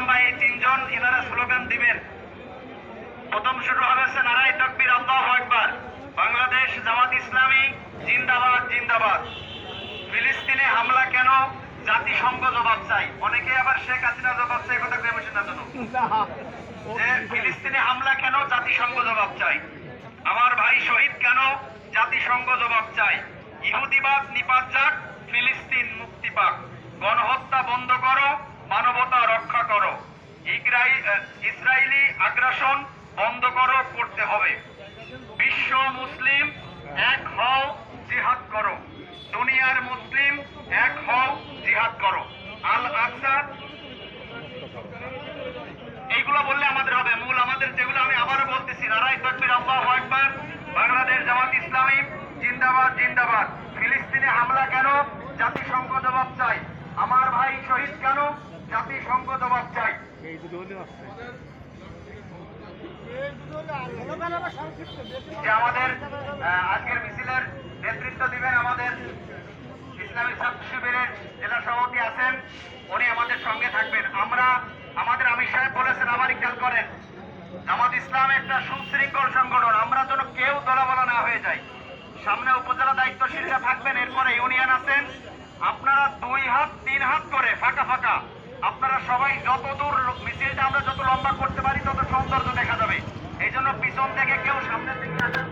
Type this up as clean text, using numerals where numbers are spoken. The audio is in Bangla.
ইসলাম ভাই এই তিনজন এনারা স্লোগান দিবেন। প্রথম শুরু হবে নারায়ে তাকবীর আল্লাহু আকবার। বাংলাদেশ জামাত ইসলামী জিন্দাবাদ জিন্দাবাদ। ফিলিস্তিনে হামলা কেন? জাতিসংঘ জবাব চাই। অনেকে আবার শেখ হাসিনা জবাব চাই কথা কয়ে বসে না জানো যে ফিলিস্তিনে হামলা কেন? জাতিসংঘ জবাব চাই। আমার ভাই শহীদ কেন? জাতিসংঘ জবাব চাই। ইহুদিবাদ নিপাত যাক, ফিলিস্তিন মুক্তি পাক। গণহত্যা বন্ধ করো, মানবতা রক্ষা করো। ইসরায়েলি আগ্রাসন বন্ধ করো, করতে হবে। বিশ্ব মুসলিম এক হও, জিহাদ করো। দুনিয়ার মুসলিম এক হও, জিহাদ করো। আল আকসা, এইগুলো বললে আমাদের হবে। মূল আমাদের যেগুলো আমি আবারও বলতেছি, নারায়ে তাকবীর আল্লাহু আকবার। বাংলাদেশ জামাত ইসলামী জিন্দাবাদ জিন্দাবাদ। ফিলিস্তিনে হামলা কেন? জাতিসংঘ জবাব চাই। আমার ভাই শহীদ কেন? জাতিসংঘ জবাব চাই। যে আমাদের আজকের মিছিলের নেতৃত্ব দিবেন আমাদের ইসলামী ছাত্র শিবিরের জেলা সভাপতি আছেন, উনি আমাদের সঙ্গে থাকবেন। আমাদের আমির সাহেব বলেছেন, আমারই খেয়াল করেন, জামাত ইসলাম একটা সুশৃঙ্খল সংগঠন। আমরা যেন কেউ দলাবলা না হয়ে যাই। সামনে উপজেলা দায়িত্বশীলরা থাকবেন, এরপরে ইউনিয়ন আছেন। আপনারা 2 হাত 3 হাত করে ফাঁকা ফাঁকা আপনারা সবাই যত দূর মিছিলটা আমরা যত লম্বা করতে পারি তত সৌন্দর্য দেখা যাবে। এই জন্য পিছন থেকে কেউ সামনের দিকে আসার